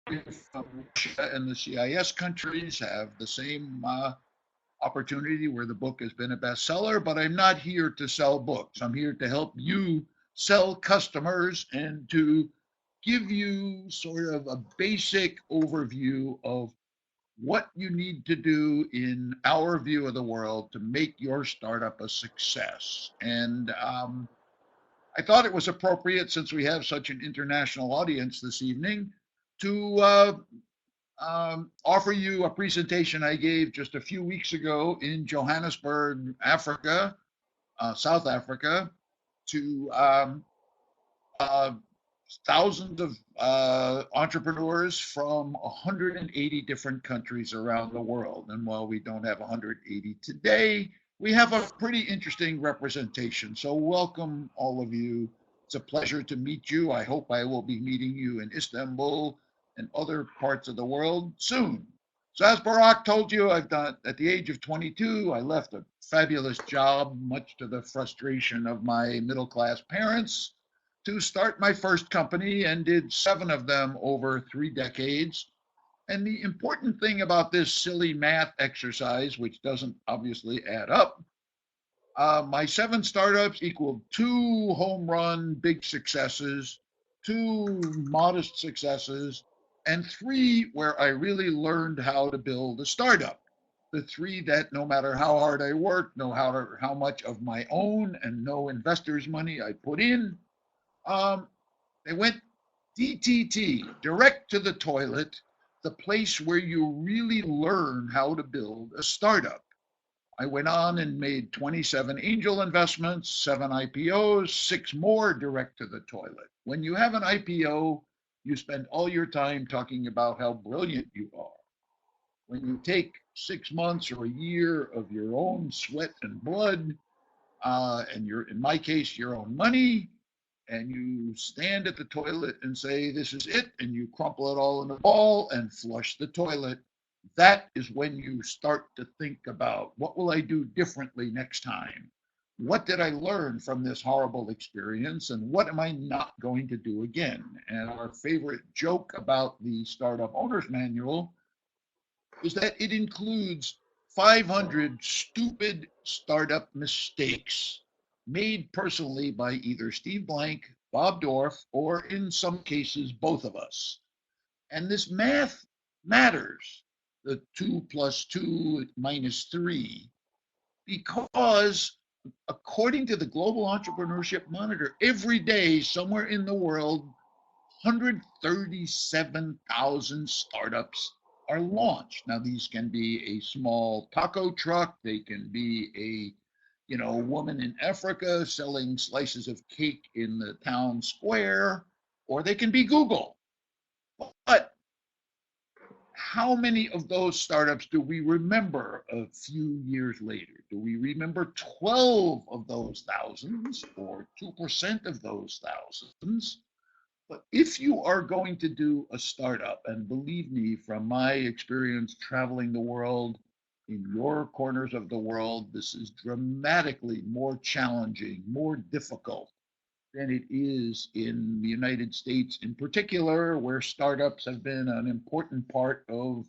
from Russia and the CIS countries have the same opportunity where the book has been a bestseller, but I'm not here to sell books. I'm here to help you sell customers and to give you sort of a basic overview of what you need to do in our view of the world to make your startup a success. And I thought it was appropriate, since we have such an international audience this evening, to offer you a presentation I gave just a few weeks ago in Johannesburg, Africa, South Africa, to uh, thousands of entrepreneurs from 180 different countries around the world. And while we don't have 180 today, we have a pretty interesting representation. So welcome all of you. It's a pleasure to meet you. I hope I will be meeting you in Istanbul and other parts of the world soon. So as Barack told you, I've done, at the age of 22, I left a fabulous job, much to the frustration of my middle-class parents, to start my first company, and did 7 of them over 3 decades. And the important thing about this silly math exercise, which doesn't obviously add up, my 7 startups equaled 2 home run big successes, 2 modest successes, and 3 where I really learned how to build a startup. The 3 that, no matter how hard I worked, how much of my own and no investors' money I put in, um, they went DTT, direct to the toilet, the place where you really learn how to build a startup. I went on and made 27 angel investments, 7 IPOs, 6 more direct to the toilet. When you have an IPO, you spend all your time talking about how brilliant you are. When you take 6 months or a year of your own sweat and blood, and in my case, your own money, and you stand at the toilet and say, this is it, and you crumple it all in a ball and flush the toilet, that is when you start to think about, what will I do differently next time? What did I learn from this horrible experience, and what am I not going to do again? And our favorite joke about the Startup Owner's Manual is that it includes 500 stupid startup mistakes made personally by either Steve Blank, Bob Dorf, or in some cases, both of us. And this math matters, the 2 plus 2 minus 3, because according to the Global Entrepreneurship Monitor, every day somewhere in the world, 137,000 startups are launched. Now, these can be a small taco truck, they can be a woman in Africa selling slices of cake in the town square, or they can be Google. But how many of those startups do we remember a few years later? Do we remember 12 of those thousands, or 2% of those thousands? But if you are going to do a startup, and believe me, from my experience traveling the world, in your corners of the world, this is dramatically more challenging, more difficult than it is in the United States in particular, where startups have been an important part of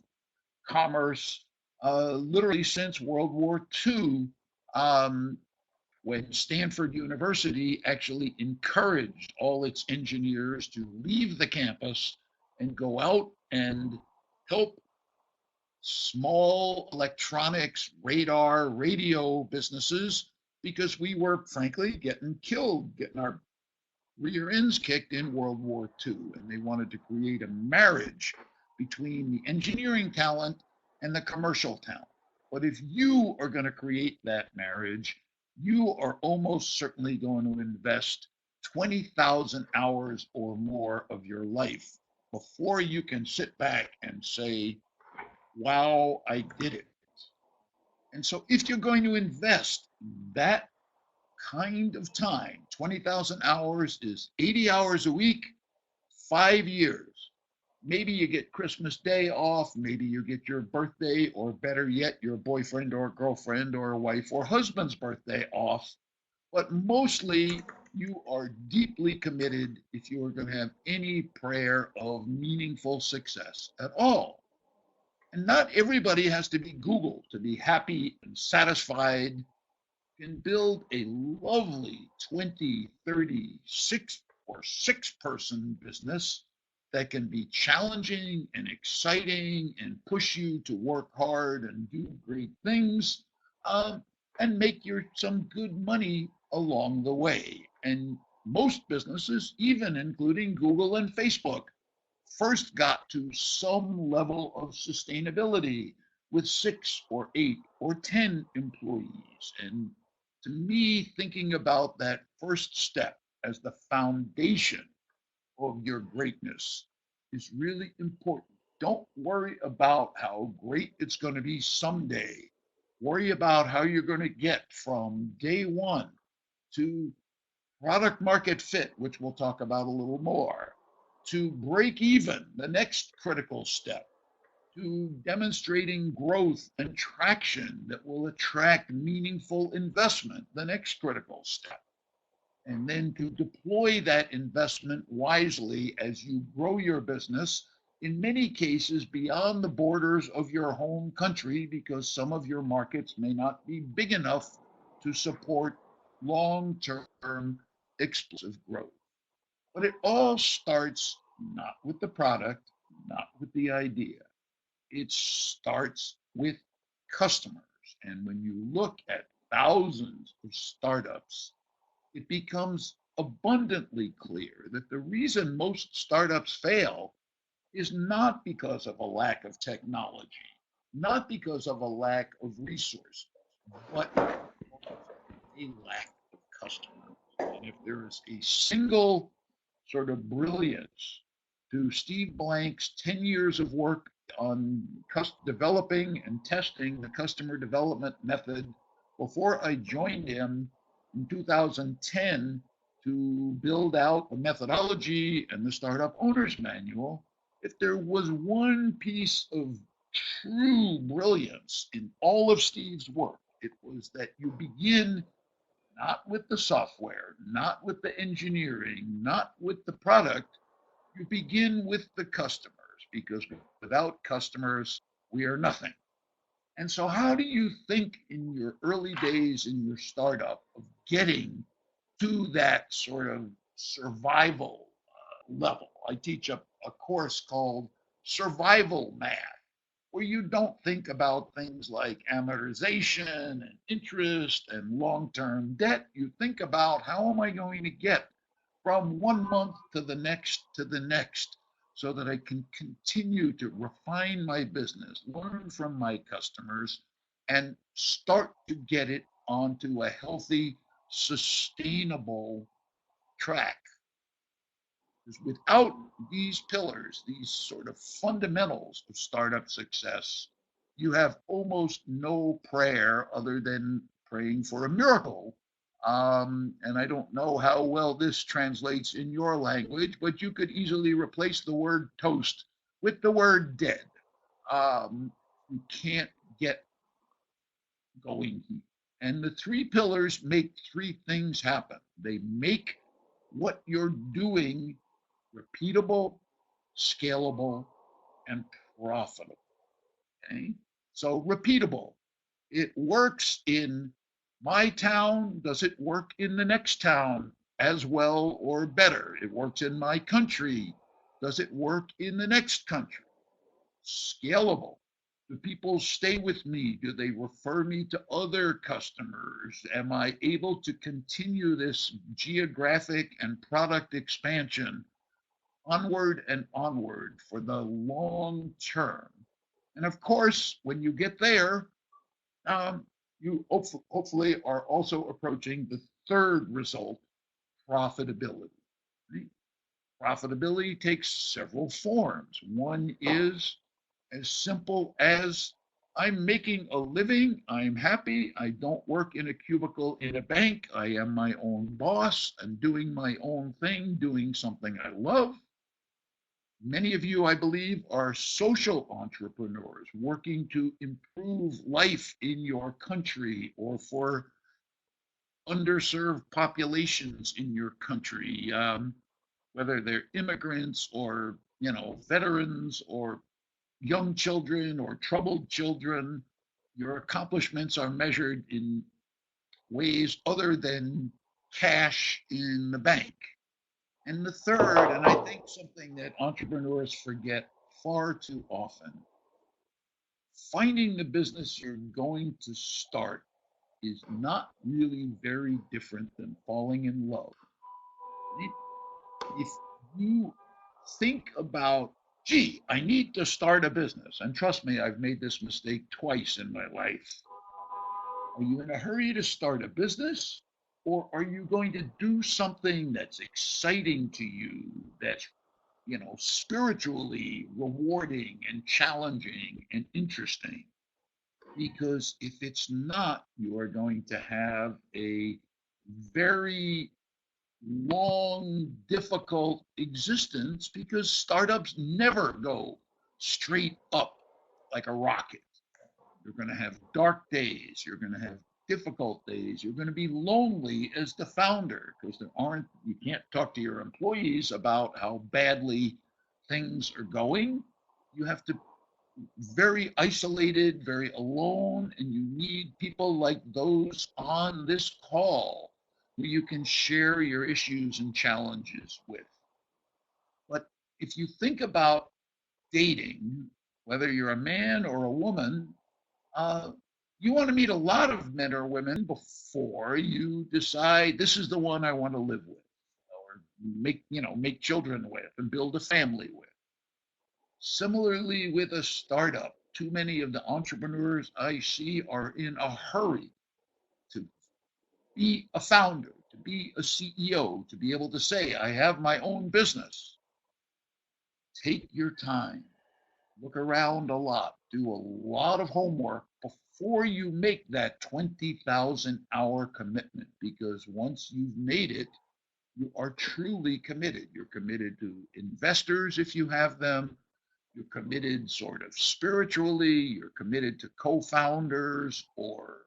commerce literally since World War II. When Stanford University actually encouraged all its engineers to leave the campus and go out and help small electronics, radar, radio businesses, because we were frankly getting killed, getting our rear ends kicked in World War II. And they wanted to create a marriage between the engineering talent and the commercial talent. But if you are going to create that marriage, you are almost certainly going to invest 20,000 hours or more of your life before you can sit back and say, wow, I did it. And so if you're going to invest that kind of time, 20,000 hours is 80 hours a week, 5 years. Maybe you get Christmas Day off, maybe you get your birthday, or better yet, your boyfriend or girlfriend or wife or husband's birthday off. But mostly you are deeply committed if you are going to have any prayer of meaningful success at all. And not everybody has to be Google to be happy and satisfied. Can build a lovely 20, 30, 6 person business that can be challenging and exciting and push you to work hard and do great things, um, and make some good money along the way. And most businesses, even including Google and Facebook, first got to some level of sustainability with 6 or 8 or 10 employees. And to me, thinking about that first step as the foundation of your greatness is really important. Don't worry about how great it's going to be someday. Worry about how you're going to get from day one to product market fit, which we'll talk about a little more, to break even, the next critical step, to demonstrating growth and traction that will attract meaningful investment, the next critical step, and then to deploy that investment wisely as you grow your business, in many cases beyond the borders of your home country, because some of your markets may not be big enough to support long-term explosive growth. But it all starts not with the product, not with the idea. It starts with customers. And when you look at thousands of startups, it becomes abundantly clear that the reason most startups fail is not because of a lack of technology, not because of a lack of resources, but a lack of customers. And if there is a single sort of brilliance to Steve Blank's 10 years of work on developing and testing the customer development method before I joined him in 2010 to build out the methodology and the startup owner's manual. If there was one piece of true brilliance in all of Steve's work, it was that you begin not with the software, not with the engineering, not with the product. You begin with the customers, because without customers, we are nothing. And so, how do you think in your early days in your startup of getting to that sort of survival level? I teach a course called Survival Math, where you don't think about things like amortization and interest and long-term debt. You think about, how am I going to get from one month to the next so that I can continue to refine my business, learn from my customers, and start to get it onto a healthy, sustainable track. Because without these pillars, these sort of fundamentals of startup success, you have almost no prayer other than praying for a miracle. And I don't know how well this translates in your language, but you could easily replace the word toast with the word dead. You can't get going here. And the 3 pillars make 3 things happen. They make what you're doing repeatable, scalable, and profitable. Okay? So repeatable. It works in my town. Does it work in the next town as well or better? It works in my country. Does it work in the next country? Scalable. Do people stay with me? Do they refer me to other customers? Am I able to continue this geographic and product expansion onward and onward for the long term? And of course, when you get there, you hopefully are also approaching the third result, profitability. Right? Profitability takes several forms. One is as simple as, I'm making a living, I'm happy, I don't work in a cubicle in a bank, I am my own boss, I'm doing my own thing, doing something I love. Many of you, I believe, are social entrepreneurs working to improve life in your country or for underserved populations in your country, whether they're immigrants or, veterans or young children or troubled children. Your accomplishments are measured in ways other than cash in the bank. And the third, and I think something that entrepreneurs forget far too often, finding the business you're going to start is not really very different than falling in love. If you think about, gee, I need to start a business, and trust me, I've made this mistake twice in my life. Are you in a hurry to start a business? Or are you going to do something that's exciting to you, that's, spiritually rewarding and challenging and interesting? Because if it's not, you are going to have a very long, difficult existence because startups never go straight up like a rocket. You're going to have dark days. You're going to have difficult days. You're going to be lonely as the founder because you can't talk to your employees about how badly things are going. You have to very isolated, very alone, and you need people like those on this call who you can share your issues and challenges with. But if you think about dating, whether you're a man or a woman, you want to meet a lot of men or women before you decide this is the one I want to live with or make children with and build a family with. Similarly, with a startup, too many of the entrepreneurs I see are in a hurry to be a founder, to be a CEO, to be able to say, I have my own business. Take your time, look around a lot, do a lot of homework before you make that 20,000 hour commitment, because once you've made it, you are truly committed. You're committed to investors if you have them. You're committed sort of spiritually. You're committed to co-founders or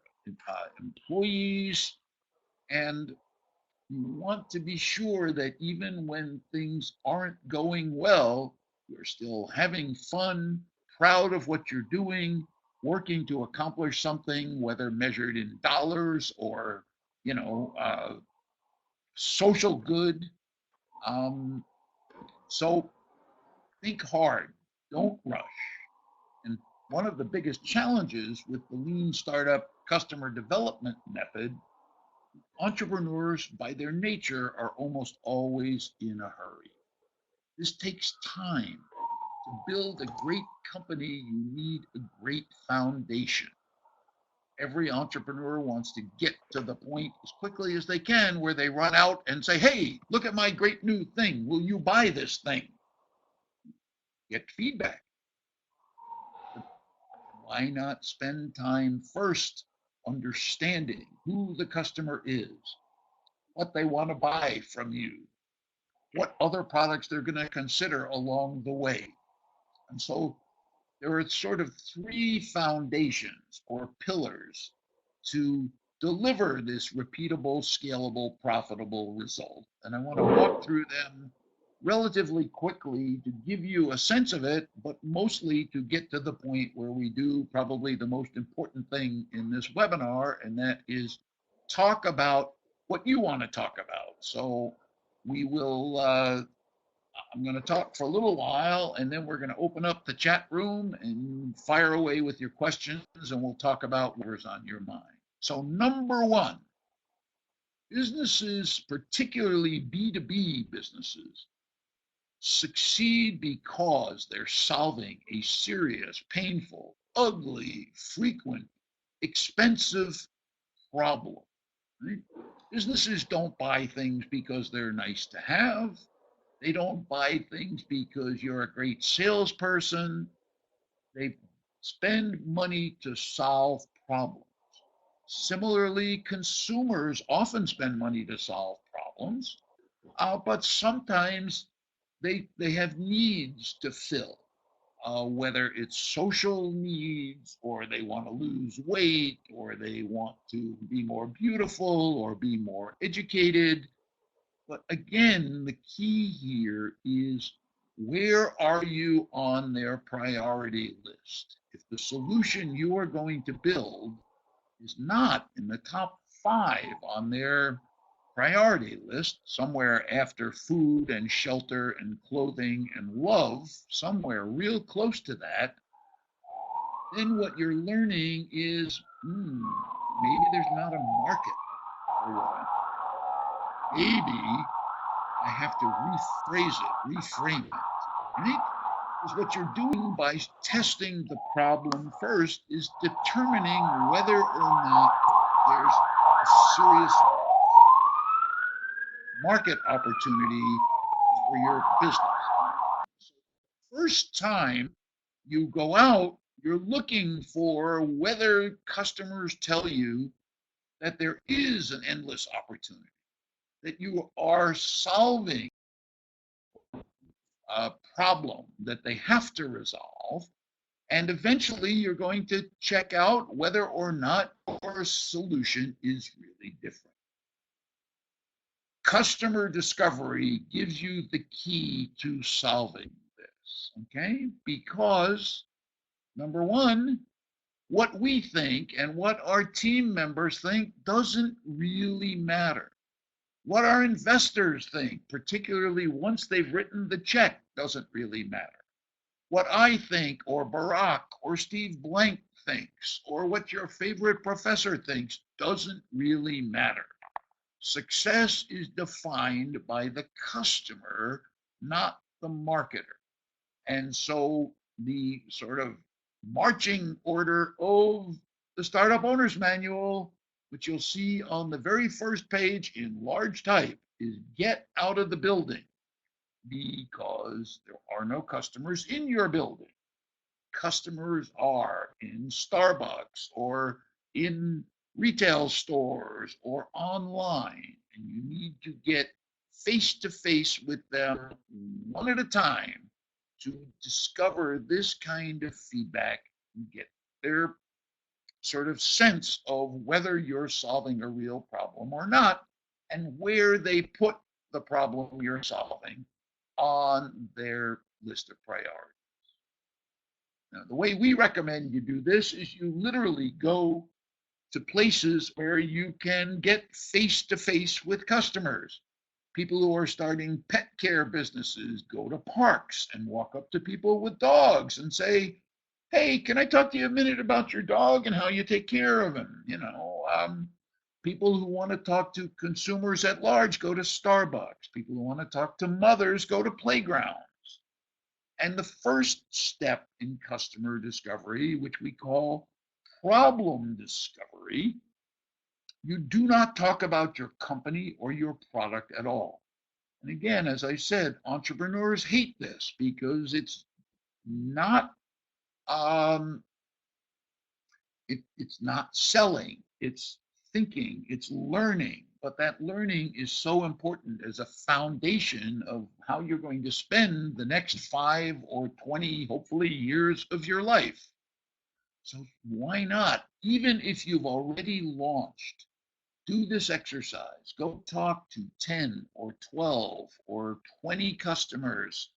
employees. And you want to be sure that even when things aren't going well, you're still having fun, proud of what you're doing, working to accomplish something, whether measured in dollars or, social good. So think hard, don't rush. And one of the biggest challenges with the lean startup customer development method, entrepreneurs by their nature are almost always in a hurry. This takes time. To build a great company, you need a great foundation. Every entrepreneur wants to get to the point as quickly as they can where they run out and say, hey, look at my great new thing. Will you buy this thing? Get feedback. But why not spend time first understanding who the customer is, what they want to buy from you, what other products they're going to consider along the way? And so there are sort of three foundations or pillars to deliver this repeatable, scalable, profitable result. And I want to walk through them relatively quickly to give you a sense of it, but mostly to get to the point where we do probably the most important thing in this webinar, and that is talk about what you want to talk about. So we will I'm going to talk for a little while, and then we're going to open up the chat room and fire away with your questions, and we'll talk about whatever's on your mind. So number one, businesses, particularly B2B businesses, succeed because they're solving a serious, painful, ugly, frequent, expensive problem. Right? Businesses don't buy things because they're nice to have. They don't buy things because you're a great salesperson. They spend money to solve problems. Similarly, consumers often spend money to solve problems, but sometimes they have needs to fill. whether it's social needs, or they want to lose weight, or they want to be more beautiful, or be more educated. But again, the key here is, where are you on their priority list? If the solution you are going to build is not in the top 5 on their priority list, somewhere after food and shelter and clothing and love, somewhere real close to that, then what you're learning is, maybe there's not a market for what maybe I have to rephrase it, reframe it, right? Because what you're doing by testing the problem first is determining whether or not there's a serious market opportunity for your business. First time you go out, you're looking for whether customers tell you that there is an endless opportunity, that you are solving a problem that they have to resolve. And eventually you're going to check out whether or not your solution is really different. Customer discovery gives you the key to solving this, okay? Because number one, what we think and what our team members think doesn't really matter. What our investors think, particularly once they've written the check, doesn't really matter. What I think, or Barack, or Steve Blank thinks, or what your favorite professor thinks, doesn't really matter. Success is defined by the customer, not the marketer. And so the sort of marching order of the Startup Owner's Manual, which you'll see on the very first page in large type, is get out of the building, because there are no customers in your building. Customers are in Starbucks, or in retail stores, or online, and you need to get face to face with them one at a time to discover this kind of feedback and get their sort of sense of whether you're solving a real problem or not, and where they put the problem you're solving on their list of priorities. Now, the way we recommend you do this is you literally go to places where you can get face to face with customers. People who are starting pet care businesses go to parks and walk up to people with dogs and say, hey, can I talk to you a minute about your dog and how you take care of him? People who want to talk to consumers at large go to Starbucks. People who want to talk to mothers go to playgrounds. And the first step in customer discovery, which we call problem discovery, you do not talk about your company or your product at all. And again, as I said, entrepreneurs hate this because it's not it's not selling, it's thinking, it's learning. But that learning is so important as a foundation of how you're going to spend the next 5 or 20, hopefully, years of your life. So why not, even if you've already launched, do this exercise. Go talk to 10 or 12 or 20 customers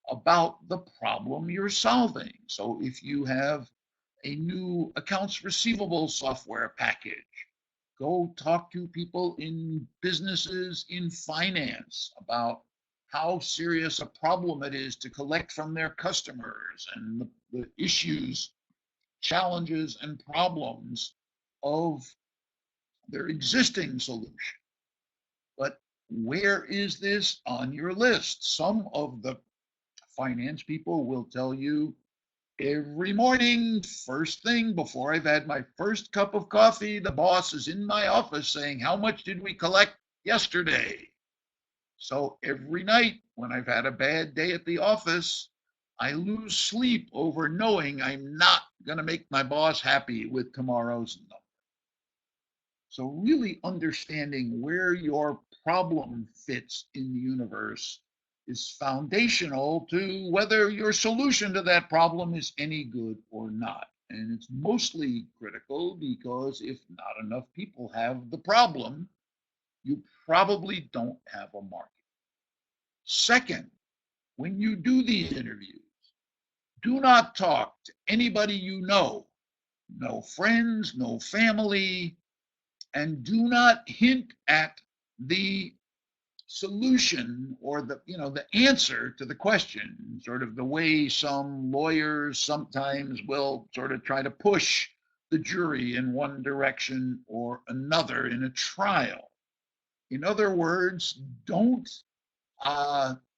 about the problem you're solving. So if you have a new accounts receivable software package, go talk to people in businesses in finance about how serious a problem it is to collect from their customers, and the issues, challenges, and problems of their existing solution. But where is this on your list? Some of the finance people will tell you, every morning, first thing before I've had my first cup of coffee, the boss is in my office saying, how much did we collect yesterday? So every night when I've had a bad day at the office, I lose sleep over knowing I'm not going to make my boss happy with tomorrow's number. So really understanding where your problem fits in the universe is foundational to whether your solution to that problem is any good or not. And it's mostly critical because if not enough people have the problem, you probably don't have a market. Second, when you do these interviews, do not talk to anybody you know, no friends, no family, and do not hint at the solution or the answer to the question, sort of the way some lawyers sometimes will sort of try to push the jury in one direction or another in a trial. In other words, don't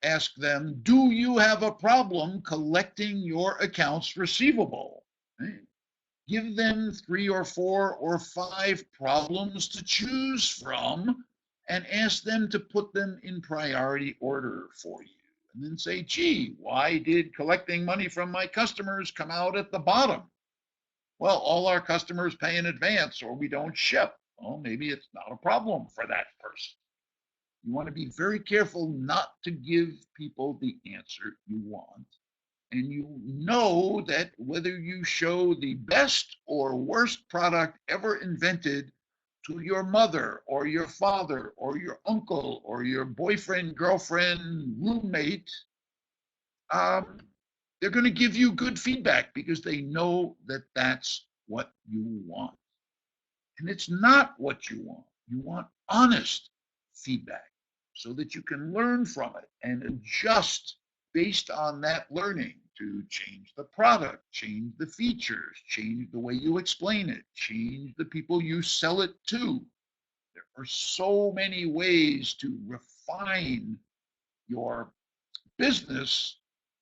ask them, do you have a problem collecting your accounts receivable? Right? Give them 3 or 4 or 5 problems to choose from and ask them to put them in priority order for you. And then say, gee, why did collecting money from my customers come out at the bottom? Well, all our customers pay in advance or we don't ship. Well, maybe it's not a problem for that person. You want to be very careful not to give people the answer you want. And you know that whether you show the best or worst product ever invented to your mother or your father or your uncle or your boyfriend, girlfriend, roommate, they're going to give you good feedback because they know that that's what you want. And it's not what you want. You want honest feedback so that you can learn from it and adjust based on that learning to change the product, change the features, change the way you explain it, change the people you sell it to. There are so many ways to refine your business,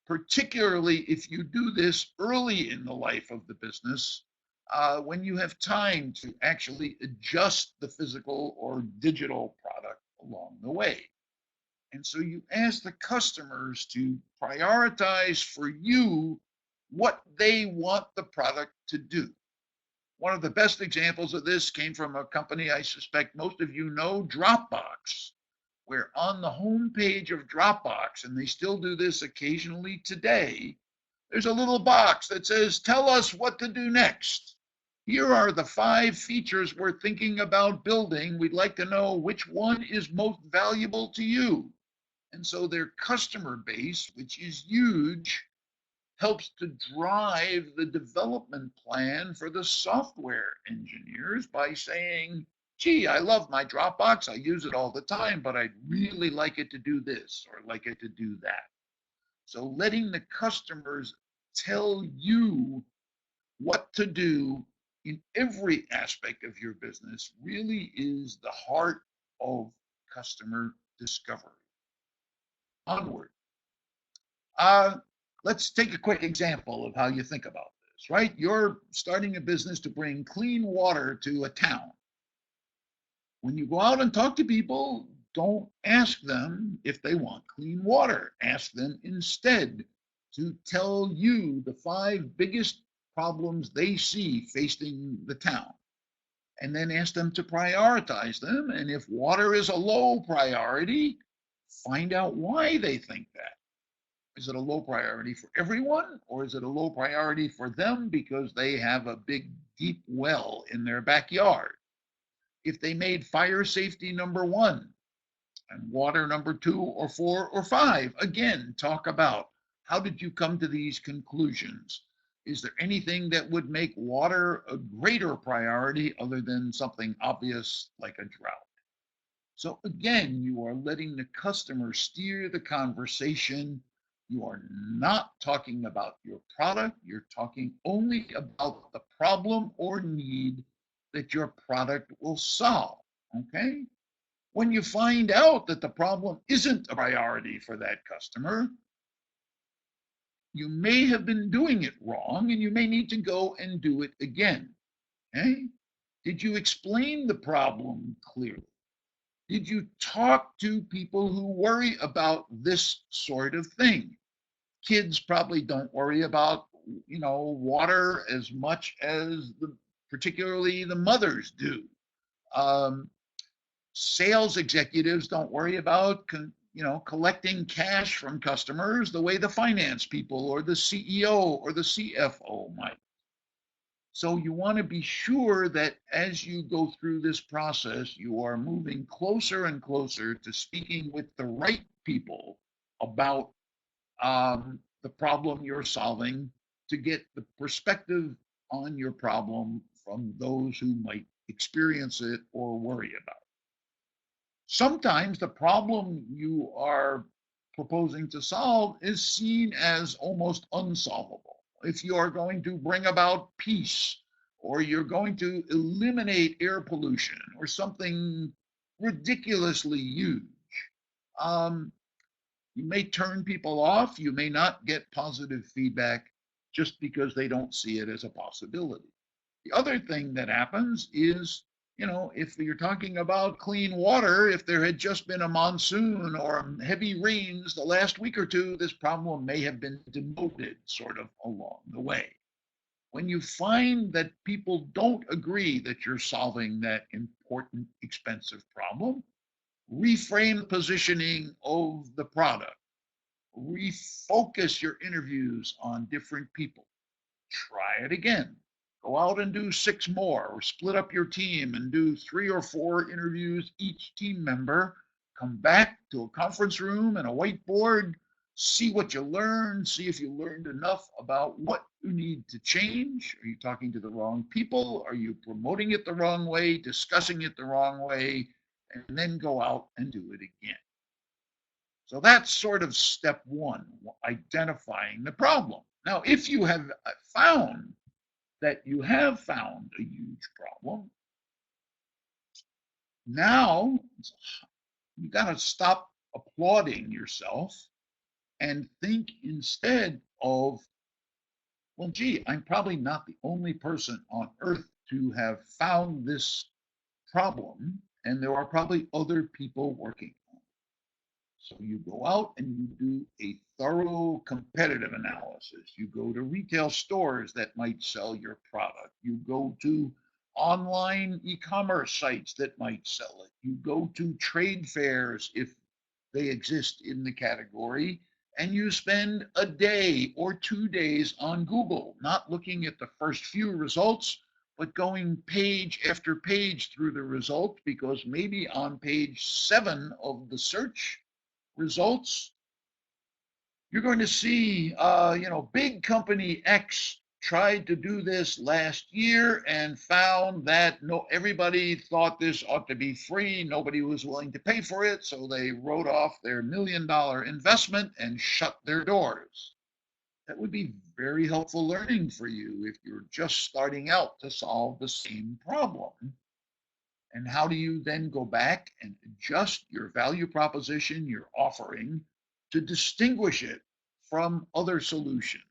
particularly if you do this early in the life of the business, when you have time to actually adjust the physical or digital product along the way. And so you ask the customers to prioritize for you what they want the product to do. One of the best examples of this came from a company I suspect most of you know, Dropbox, where on the home page of Dropbox, and they still do this occasionally today, there's a little box that says, tell us what to do next. Here are the 5 features we're thinking about building. We'd like to know which one is most valuable to you. And so their customer base, which is huge, helps to drive the development plan for the software engineers by saying, gee, I love my Dropbox. I use it all the time, but I'd really like it to do this or like it to do that. So letting the customers tell you what to do in every aspect of your business really is the heart of customer discovery. Onward. Let's take a quick example of how you think about this, right? You're starting a business to bring clean water to a town. When you go out and talk to people, don't ask them if they want clean water. Ask them instead to tell you the 5 biggest problems they see facing the town. And then ask them to prioritize them. And if water is a low priority, find out why they think that. Is it a low priority for everyone, or is it a low priority for them because they have a big, deep well in their backyard? If they made fire safety number 1 and water number 2 or 4 or 5, again, talk about how did you come to these conclusions? Is there anything that would make water a greater priority other than something obvious like a drought? So again, you are letting the customer steer the conversation. You are not talking about your product. You're talking only about the problem or need that your product will solve, okay? When you find out that the problem isn't a priority for that customer, you may have been doing it wrong and you may need to go and do it again, okay? Did you explain the problem clearly? Did you talk to people who worry about this sort of thing? Kids probably don't worry about, water as much as particularly the mothers do. Sales executives don't worry about collecting cash from customers the way the finance people or the CEO or the CFO might. So you want to be sure that as you go through this process, you are moving closer and closer to speaking with the right people about the problem you're solving, to get the perspective on your problem from those who might experience it or worry about it. Sometimes the problem you are proposing to solve is seen as almost unsolvable. If you are going to bring about peace, or you're going to eliminate air pollution, or something ridiculously huge, um, you may turn people off. You may not get positive feedback just because they don't see it as a possibility. The other thing that happens is, if you're talking about clean water, if there had just been a monsoon or heavy rains the last week or two, this problem may have been demoted sort of along the way. When you find that people don't agree that you're solving that important, expensive problem, reframe the positioning of the product. Refocus your interviews on different people. Try it again. Go out and do 6 more, or split up your team and do 3 or 4 interviews each team member. Come back to a conference room and a whiteboard. See what you learned. See if you learned enough about what you need to change. Are you talking to the wrong people? Are you promoting it the wrong way, discussing it the wrong way? And then go out and do it again. So that's sort of step 1, identifying the problem. Now, if you have found that you have found a huge problem, now you got to stop applauding yourself and think instead of, well, gee, I'm probably not the only person on earth to have found this problem, and there are probably other people working. So you go out and you do a thorough competitive analysis. You go to retail stores that might sell your product. You go to online e-commerce sites that might sell it. You go to trade fairs if they exist in the category, and you spend a day or 2 days on Google, not looking at the first few results, but going page after page through the results, because maybe on page 7 of the search results, you're going to see, big company X tried to do this last year and found that everybody thought this ought to be free. Nobody was willing to pay for it, so they wrote off their $1 million investment and shut their doors. That would be very helpful learning for you if you're just starting out to solve the same problem. And how do you then go back and adjust your value proposition, your offering, to distinguish it from other solutions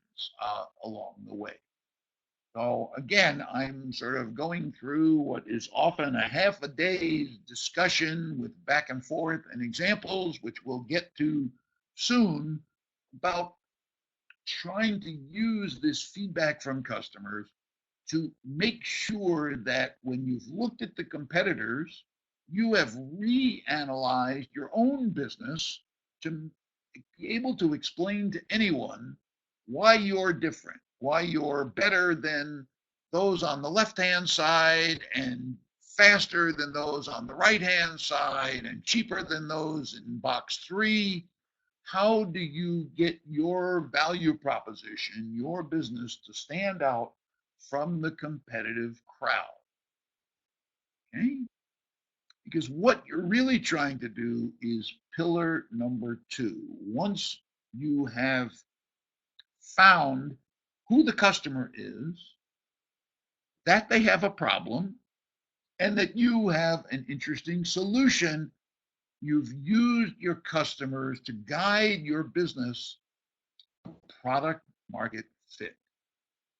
along the way? So again, I'm sort of going through what is often a half a day's discussion with back and forth and examples, which we'll get to soon, about trying to use this feedback from customers to make sure that when you've looked at the competitors, you have reanalyzed your own business to be able to explain to anyone why you're different, why you're better than those on the left-hand side, and faster than those on the right-hand side, and cheaper than those in box 3. How do you get your value proposition, your business, to stand out from the competitive crowd? Okay? Because what you're really trying to do is pillar number 2. Once you have found who the customer is, that they have a problem, and that you have an interesting solution, you've used your customers to guide your business to product market fit.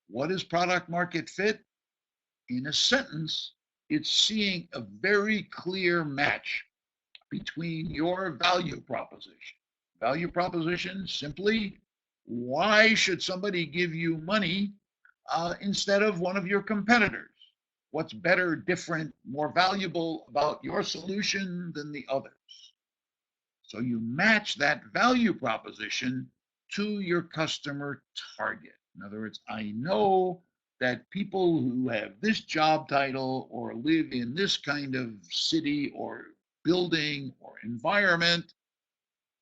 What is product market fit? In a sentence, it's seeing a very clear match between your value proposition. Value proposition, simply, why should somebody give you money instead of one of your competitors? What's better, different, more valuable about your solution than the others? So you match that value proposition to your customer target. In other words, I know that people who have this job title or live in this kind of city or building or environment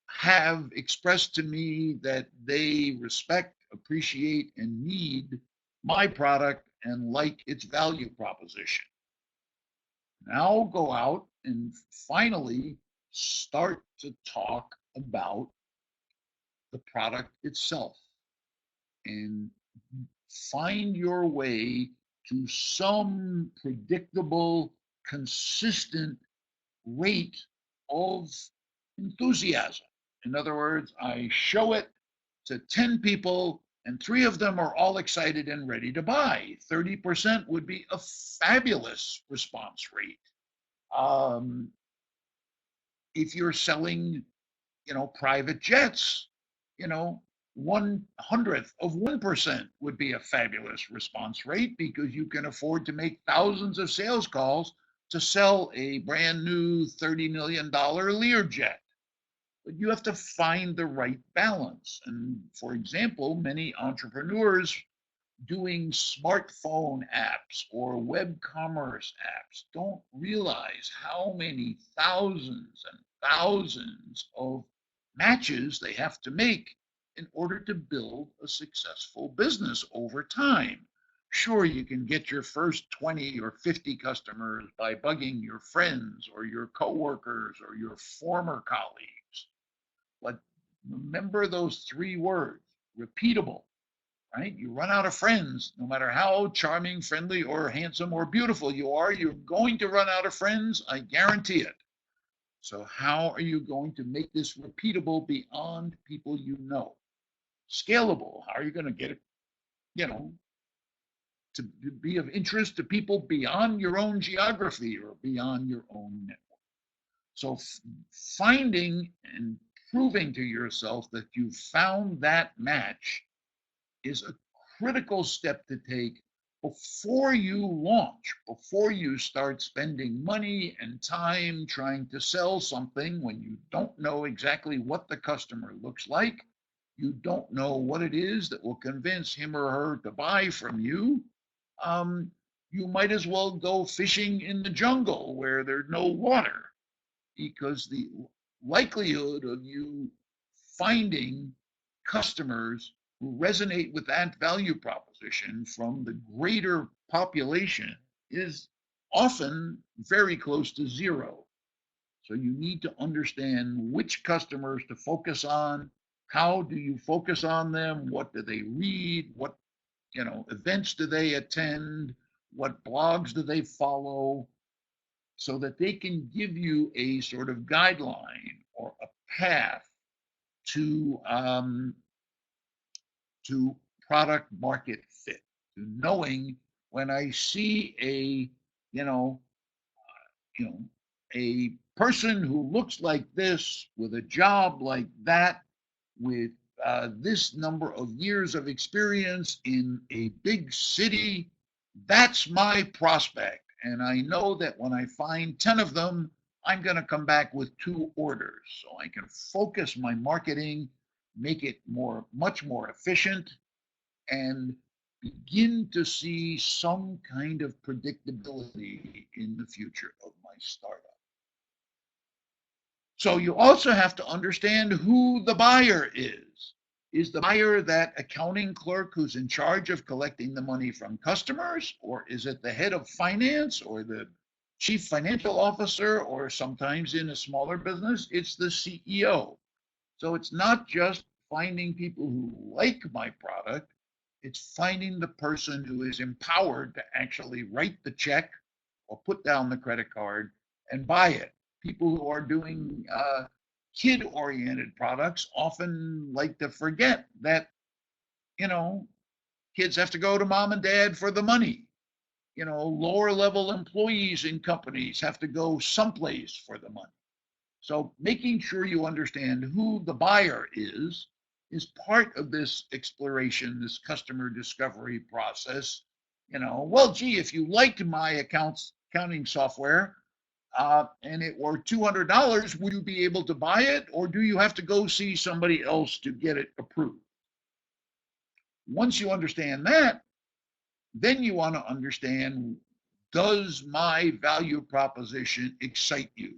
have expressed to me that they respect, appreciate, and need my product and like its value proposition. Now go out and finally start to talk about the product itself and find your way to some predictable, consistent rate of enthusiasm. In other words, I show it to 10 people and 3 of them are all excited and ready to buy. 30% would be a fabulous response rate. Um, if you're selling, private jets, 1/100th of 1% would be a fabulous response rate because you can afford to make thousands of sales calls to sell a brand new $30 million Learjet. But you have to find the right balance. And for example, many entrepreneurs doing smartphone apps or web commerce apps don't realize how many thousands and thousands of matches they have to make in order to build a successful business over time. Sure, you can get your first 20 or 50 customers by bugging your friends or your coworkers or your former colleagues. But remember those 3 words: repeatable, right? You run out of friends, no matter how charming, friendly, or handsome or beautiful you are, you're going to run out of friends. I guarantee it. So how are you going to make this repeatable beyond people you know? Scalable, how are you going to get it, to be of interest to people beyond your own geography or beyond your own network? So finding and proving to yourself that you found that match is a critical step to take before you launch, before you start spending money and time trying to sell something when you don't know exactly what the customer looks like. You don't know what it is that will convince him or her to buy from you. You might as well go fishing in the jungle where there's no water, because the likelihood of you finding customers who resonate with that value proposition from the greater population is often very close to zero. So you need to understand which customers to focus on. How do you focus on them? What do they read? What events do they attend? What blogs do they follow? So that they can give you a sort of guideline or a path to product market fit, to knowing when I see you know, a person who looks like this with a job like that, with this number of years of experience in a big city, that's my prospect. And I know that when I find 10 of them, I'm going to come back with 2 orders. So I can focus my marketing, make it much more efficient, and begin to see some kind of predictability in the future of my startup. So you also have to understand who the buyer is. Is the buyer that accounting clerk who's in charge of collecting the money from customers, or is it the head of finance or the chief financial officer, or sometimes in a smaller business, it's the CEO? So it's not just finding people who like my product, it's finding the person who is empowered to actually write the check or put down the credit card and buy it. People who are doing kid-oriented products often like to forget that, kids have to go to mom and dad for the money. Lower level employees in companies have to go someplace for the money. So making sure you understand who the buyer is part of this exploration, this customer discovery process. Well, gee, if you liked my accounting software, and it were $200, would you be able to buy it, or do you have to go see somebody else to get it approved? Once you understand that, then you want to understand, does my value proposition excite you?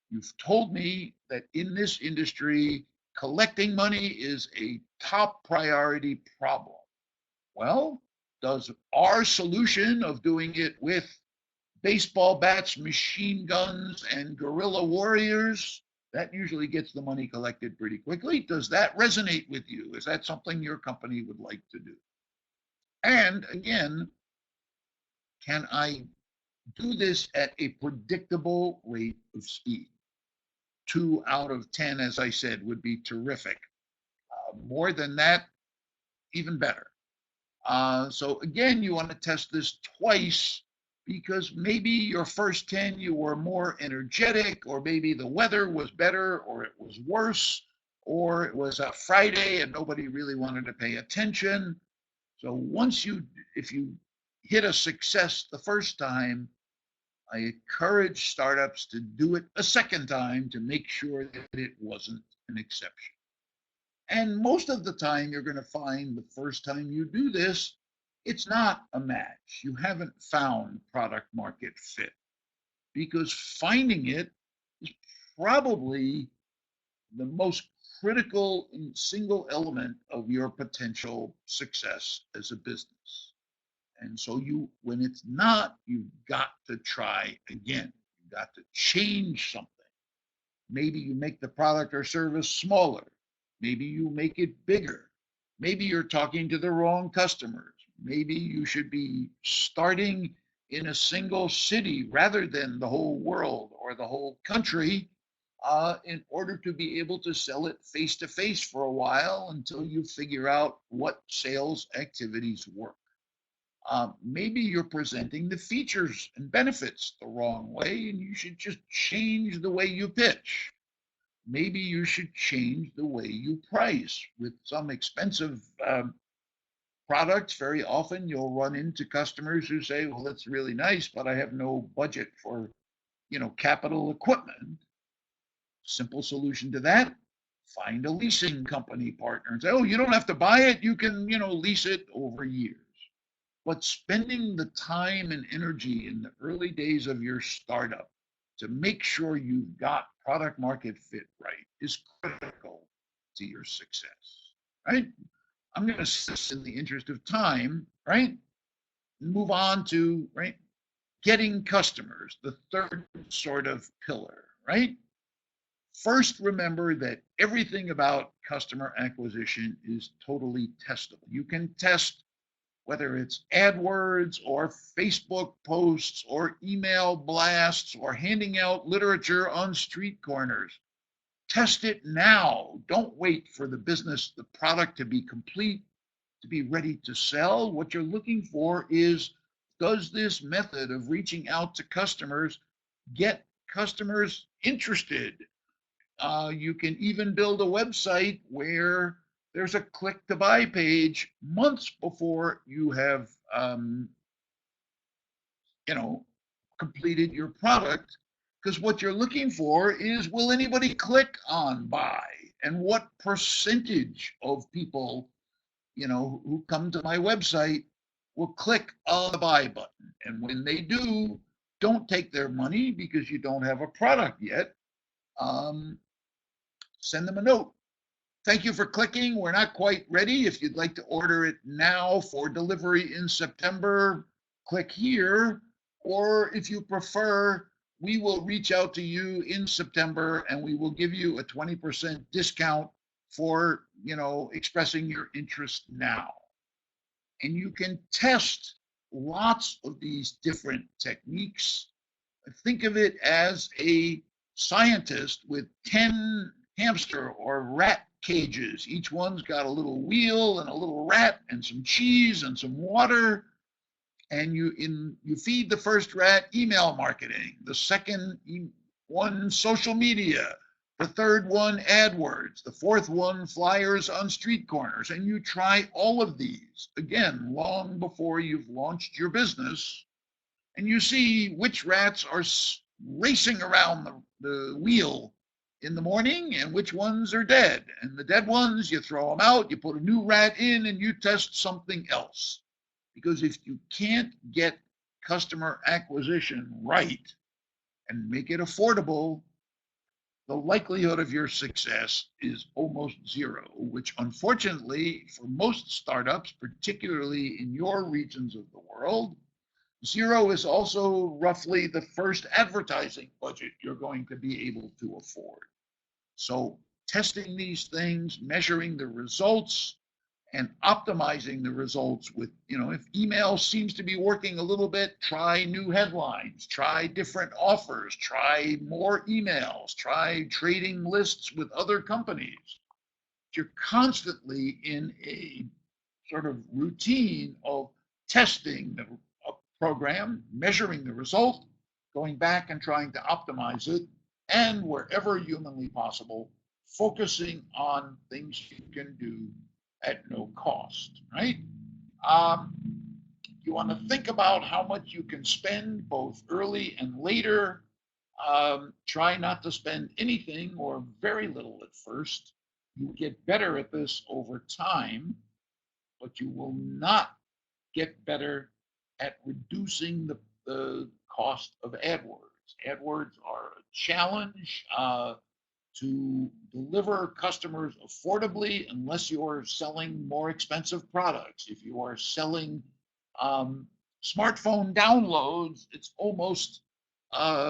You've told me that in this industry, collecting money is a top priority problem. Well, does our solution of doing it with baseball bats, machine guns, and guerrilla warriors, that usually gets the money collected pretty quickly. Does that resonate with you? Is that something your company would like to do? And again, can I do this at a predictable rate of speed? 2 out of 10, as I said, would be terrific. More than that, even better. So again, you want to test this twice, because maybe your first 10 you were more energetic, or maybe the weather was better, or it was worse, or it was a Friday and nobody really wanted to pay attention. So if you hit a success the first time, I encourage startups to do it a second time to make sure that it wasn't an exception. And most of the time, you're going to find the first time you do this, it's not a match. You haven't found product market fit, because finding it is probably the most critical single element of your potential success as a business. And so when it's not, you've got to try again. You've got to change something. Maybe you make the product or service smaller. Maybe you make it bigger. Maybe you're talking to the wrong customers. Maybe you should be starting in a single city rather than the whole world or the whole country, in order to be able to sell it face to face for a while until you figure out what sales activities work. Maybe you're presenting the features and benefits the wrong way, and you should just change the way you pitch. Maybe you should change the way you price. With some expensive products, very often you'll run into customers who say, well, that's really nice, but I have no budget for, capital equipment. Simple solution to that: find a leasing company partner and say, oh, you don't have to buy it. You can, lease it over years. But spending the time and energy in the early days of your startup to make sure you've got product market fit right is critical to your success, right? I'm going to, in the interest of time, right, move on to, right, getting customers, the third sort of pillar, right? First, remember that everything about customer acquisition is totally testable. You can test whether it's AdWords or Facebook posts or email blasts or handing out literature on street corners. Test it now. Don't wait for the product to be complete, to be ready to sell. What you're looking for is, does this method of reaching out to customers get customers interested? You can even build a website where there's a click to buy page months before you have, completed your product. Because what you're looking for is, will anybody click on buy? And what percentage of people, who come to my website will click on the buy button? And when they do, don't take their money because you don't have a product yet. Send them a note. Thank you for clicking. We're not quite ready. If you'd like to order it now for delivery in September, click here. Or if you prefer, we will reach out to you in September and we will give you a 20% discount for, expressing your interest now. And you can test lots of these different techniques. Think of it as a scientist with 10 hamster or rat cages. Each one's got a little wheel and a little rat and some cheese and some water. And you feed the first rat email marketing, the second one social media, the third one AdWords, the fourth one flyers on street corners. And you try all of these, again, long before you've launched your business. And you see which rats are racing around the wheel in the morning, and which ones are dead. And the dead ones, you throw them out, you put a new rat in, and you test something else. Because if you can't get customer acquisition right and make it affordable, the likelihood of your success is almost zero, which unfortunately for most startups, particularly in your regions of the world, zero is also roughly the first advertising budget you're going to be able to afford. So testing these things, measuring the results, and optimizing the results with, if email seems to be working a little bit, try new headlines, try different offers, try more emails, try trading lists with other companies. You're constantly in a sort of routine of testing the program, measuring the result, going back and trying to optimize it, and wherever humanly possible, focusing on things you can do at no cost, right? You want to think about how much you can spend both early and later. Try not to spend anything or very little at first. You get better at this over time, but you will not get better at reducing the cost of AdWords. AdWords are a challenge to deliver customers affordably unless you're selling more expensive products. If you are selling smartphone downloads, it's almost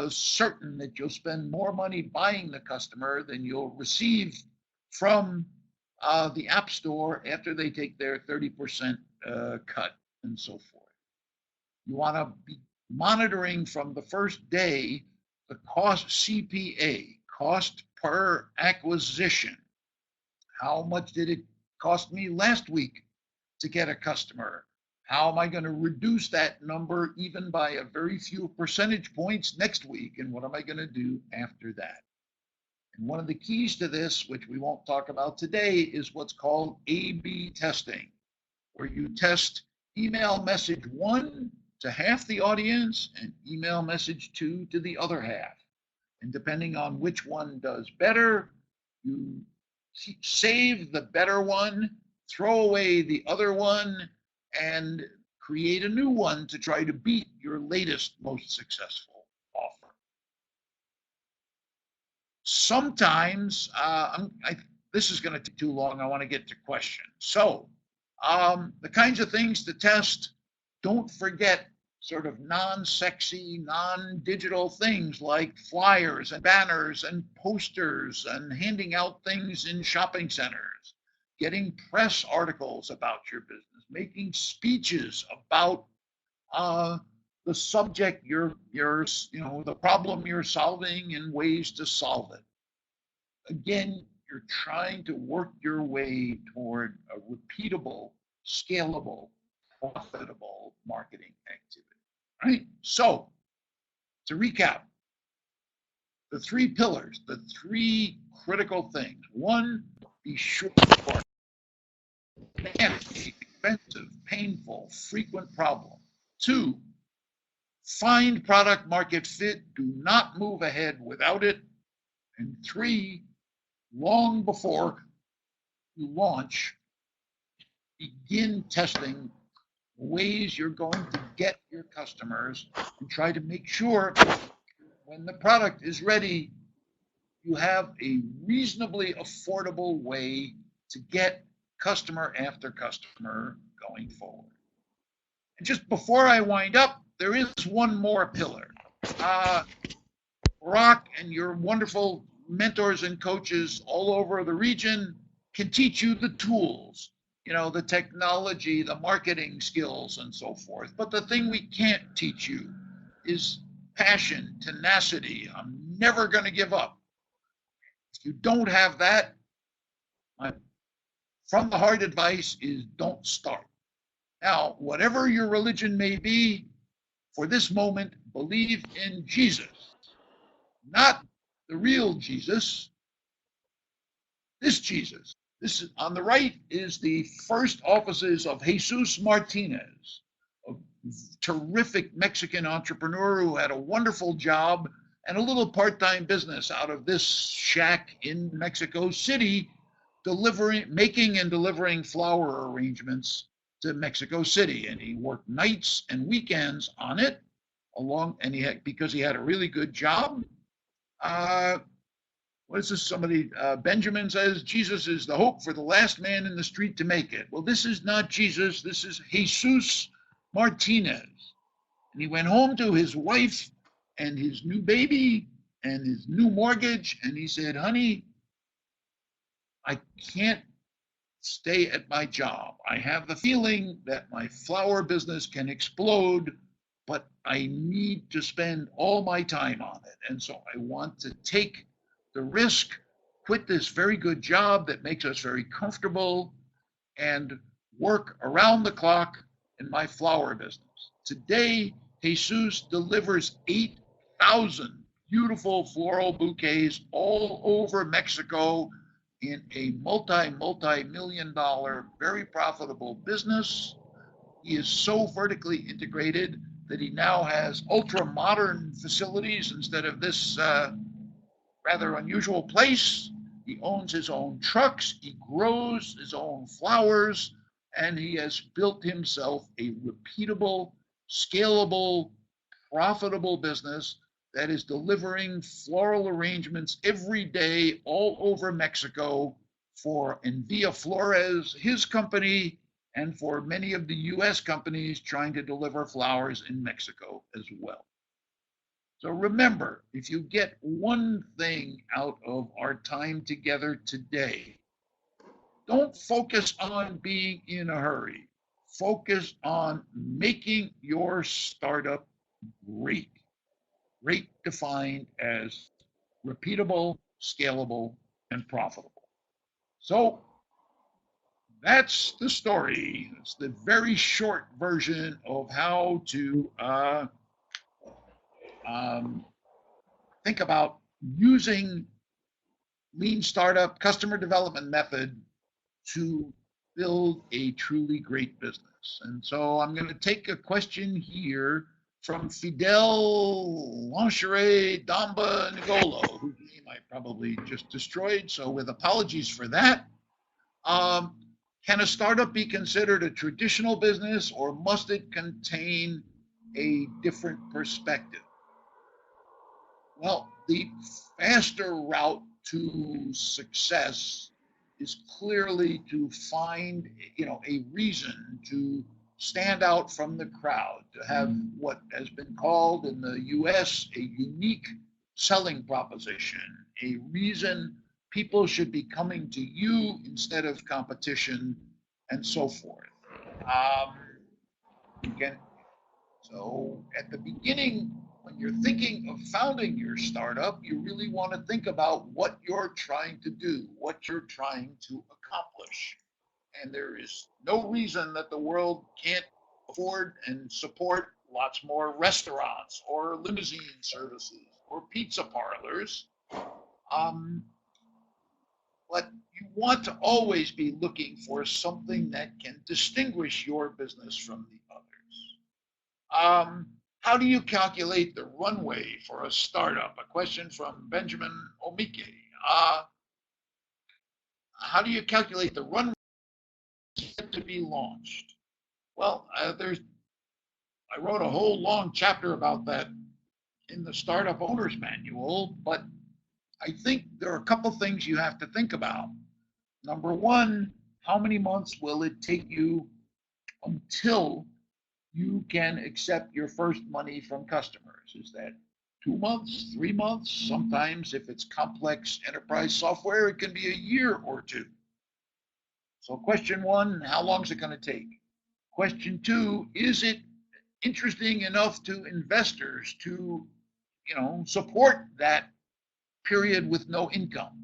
certain that you'll spend more money buying the customer than you'll receive from the App Store after they take their 30% cut and so forth. You want to be monitoring from the first day the cost CPA, cost per acquisition. How much did it cost me last week to get a customer? How am I going to reduce that number even by a very few percentage points next week? And what am I going to do after that? And one of the keys to this, which we won't talk about today, is what's called A/B testing, where you test email message 1 to half the audience and email message 2 to the other half. And depending on which one does better, you save the better one, throw away the other one, and create a new one to try to beat your latest, most successful offer. Sometimes, this is going to take too long. I want to get to questions. So the kinds of things to test, don't forget sort of non-sexy, non-digital things like flyers and banners and posters and handing out things in shopping centers, getting press articles about your business, making speeches about the subject the problem you're solving and ways to solve it. Again, you're trying to work your way toward a repeatable, scalable, profitable marketing activity, right? So, to recap, the 3 pillars, the 3 critical things. 1, be sure for expensive, painful, frequent problem. 2, find product market fit. Do not move ahead without it. And 3, long before you launch, begin testing ways you're going to get your customers and try to make sure when the product is ready, you have a reasonably affordable way to get customer after customer going forward. And just before I wind up, there is one more pillar. Brock and your wonderful mentors and coaches all over the region can teach you the tools, the technology, the marketing skills, and so forth. But the thing we can't teach you is passion, tenacity. I'm never going to give up. If you don't have that, my from the heart advice is don't start. Now, whatever your religion may be, for this moment, believe in Jesus. Not the real Jesus, this Jesus. This is, on the right is the first offices of Jesus Martinez, a terrific Mexican entrepreneur who had a wonderful job and a little part-time business out of this shack in Mexico City, making and delivering flower arrangements to Mexico City. And he worked nights and weekends on it because he had a really good job. What is this? Somebody, Benjamin says, Jesus is the hope for the last man in the street to make it. Well, this is not Jesus. This is Jesus Martinez. And he went home to his wife and his new baby and his new mortgage. And he said, honey, I can't stay at my job. I have the feeling that my flower business can explode, but I need to spend all my time on it. And so I want to take the risk, quit this very good job that makes us very comfortable, and work around the clock in my flower business. Today, Jesus delivers 8,000 beautiful floral bouquets all over Mexico in a multi-million dollar, very profitable business. He is so vertically integrated that he now has ultra-modern facilities instead of this rather unusual place. He owns his own trucks, he grows his own flowers, and he has built himself a repeatable, scalable, profitable business that is delivering floral arrangements every day all over Mexico for Envia Flores, his company, and for many of the US companies trying to deliver flowers in Mexico as well. So remember, if you get one thing out of our time together today, don't focus on being in a hurry. Focus on making your startup great. Great defined as repeatable, scalable, and profitable. So that's the story. It's the very short version of how to think about using lean startup customer development method to build a truly great business. And so I'm going to take a question here from Fidel Lancheray Damba Ngolo, whose name I probably just destroyed, so with apologies for that. Can a startup be considered a traditional business, or must it contain a different perspective? Well, the faster route to success is clearly to find, a reason to stand out from the crowd, to have what has been called in the US a unique selling proposition, a reason people should be coming to you instead of competition, and so forth. So at the beginning, when you're thinking of founding your startup, you really want to think about what you're trying to do, what you're trying to accomplish. And there is no reason that the world can't afford and support lots more restaurants or limousine services or pizza parlors. But you want to always be looking for something that can distinguish your business from the others. How do you calculate the runway for a startup? A question from Benjamin Omike. How do you calculate the runway to be launched? Well, I wrote a whole long chapter about that in the Startup Owner's Manual, but I think there are a couple things you have to think about. Number one, how many months will it take you until you can accept your first money from customers? Is that 2 months, 3 months? Sometimes if it's complex enterprise software, it can be a year or two. So question one, how long is it going to take? Question two, is it interesting enough to investors to, support that period with no income?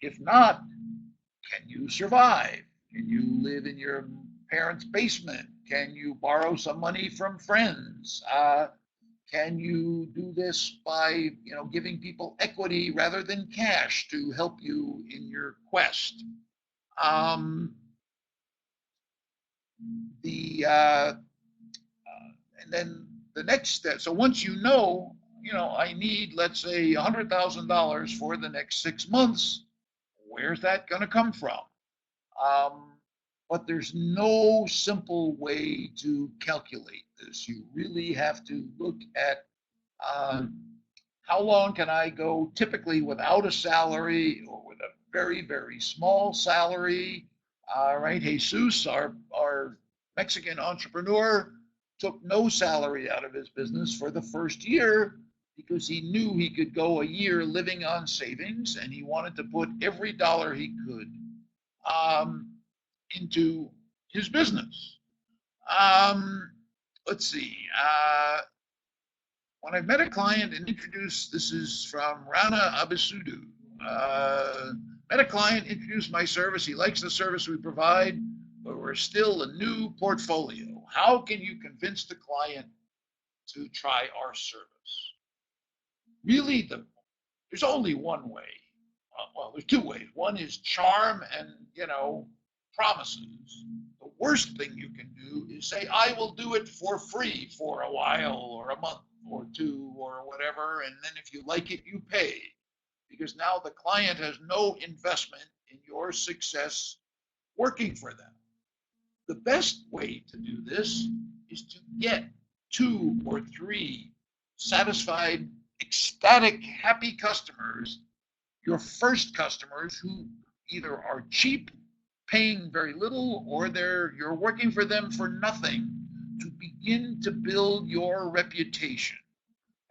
If not, can you survive? Can you live in your parents' basement? Can you borrow some money from friends? Can you do this by, giving people equity rather than cash to help you in your quest? And then the next step. So once you know, I need, let's say, $100,000 for the next 6 months. Where's that going to come from? But there's no simple way to calculate this. You really have to look at uh, how long can I go typically without a salary or with a very, very small salary. Right, Jesus, our Mexican entrepreneur, took no salary out of his business for the first year because he knew he could go a year living on savings, and he wanted to put every dollar he could um, into his business. Um, let's see. When I've met a client and introduced, this is from Rana Abisudu, met a client, introduced my service. He likes the service we provide, but we're still a new portfolio. How can you convince the client to try our service? Really, there's only one way. Well, there's two ways. One is charm and, promises. The worst thing you can do is say, I will do it for free for a while or a month or two or whatever, and then if you like it, you pay. Because now the client has no investment in your success working for them. The best way to do this is to get 2 or 3 satisfied, ecstatic, happy customers, your first customers who either are cheap, paying very little, or you're working for them for nothing, to begin to build your reputation.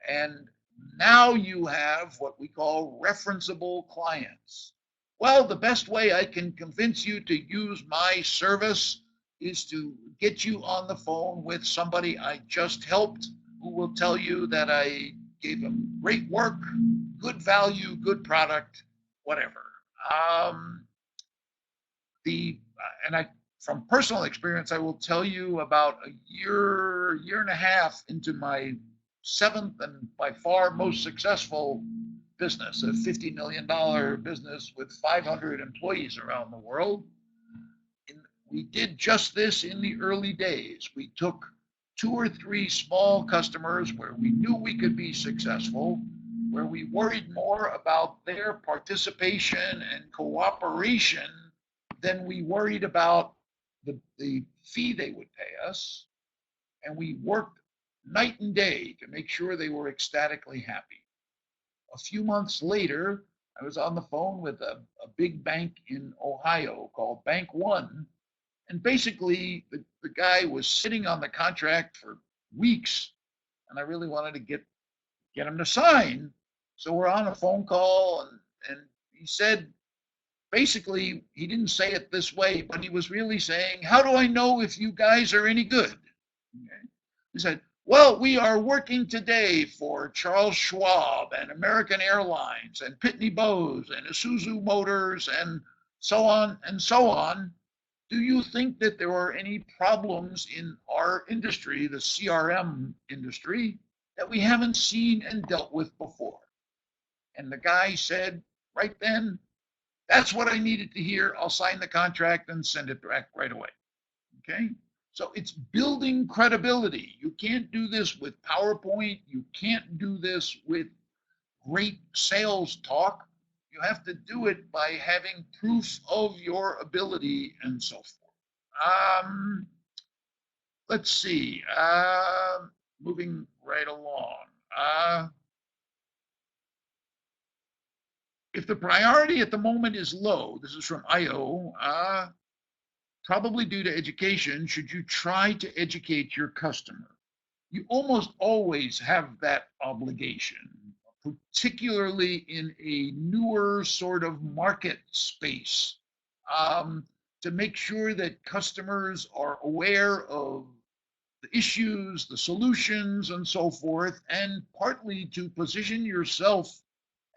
And now you have what we call referenceable clients. Well, the best way I can convince you to use my service is to get you on the phone with somebody I just helped, who will tell you that I gave them great work, good value, good product, whatever. From personal experience, I will tell you about a year and a half into my 7th and by far most successful business, a $50 million business with 500 employees around the world. We did just this in the early days. We took 2 or 3 small customers where we knew we could be successful, where we worried more about their participation and cooperation than we worried about the fee they would pay us. And we worked night and day to make sure they were ecstatically happy. A few months later, I was on the phone with a big bank in Ohio called Bank One. And basically, the guy was sitting on the contract for weeks, and I really wanted to get him to sign. So we're on a phone call, and he said, basically, he didn't say it this way, but he was really saying, how do I know if you guys are any good? Okay. He said, well, we are working today for Charles Schwab and American Airlines and Pitney Bowes and Isuzu Motors and so on and so on. Do you think that there are any problems in our industry, the CRM industry, that we haven't seen and dealt with before? And the guy said right then, that's what I needed to hear. I'll sign the contract and send it back right away. Okay? So it's building credibility. You can't do this with PowerPoint. You can't do this with great sales talk. You have to do it by having proof of your ability and so forth. Let's see. Moving right along. If the priority at the moment is low, this is from IO, probably due to education, should you try to educate your customer? You almost always have that obligation, particularly in a newer sort of market space, to make sure that customers are aware of the issues, the solutions, and so forth, and partly to position yourself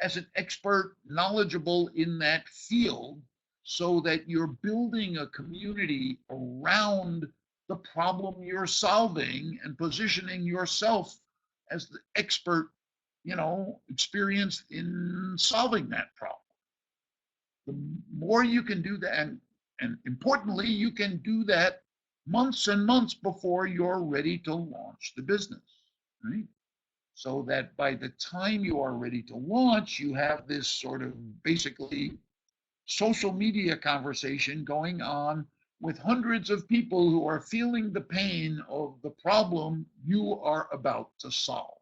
as an expert, knowledgeable in that field, so that you're building a community around the problem you're solving and positioning yourself as the expert, experienced in solving that problem. The more you can do that, and importantly, you can do that months and months before you're ready to launch the business, right? so that by the time you are ready to launch, you have this sort of basically social media conversation going on with hundreds of people who are feeling the pain of the problem you are about to solve.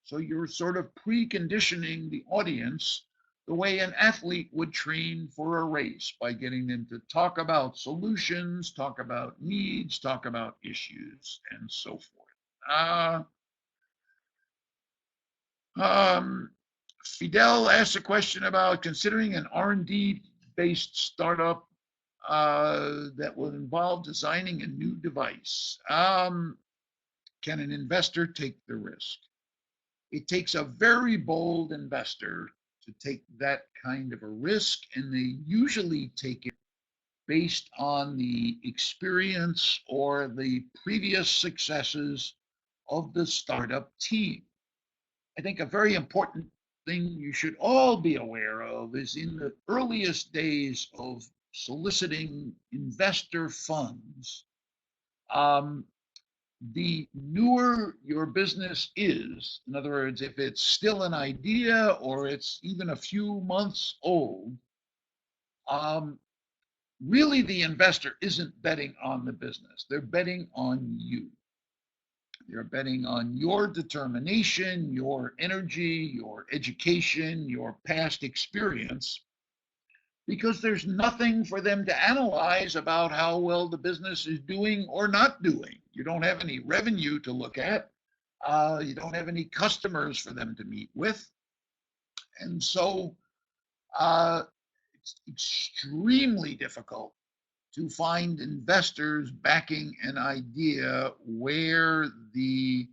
So you're sort of preconditioning the audience the way an athlete would train for a race by getting them to talk about solutions, talk about needs, talk about issues, and so forth. Fidel asked a question about considering an R&D based startup that will involve designing a new device. Can an investor take the risk? It takes a very bold investor to take that kind of a risk, and they usually take it based on the experience or the previous successes of the startup team. I think a very important thing you should all be aware of is in the earliest days of soliciting investor funds, the newer your business is, in other words, if it's still an idea or it's even a few months old, really the investor isn't betting on the business. They're betting on you. They're betting on your determination, your energy, your education, your past experience, because there's nothing for them to analyze about how well the business is doing or not doing. You don't have any revenue to look at. You don't have any customers for them to meet with. And so it's extremely difficult to find investors backing an idea where the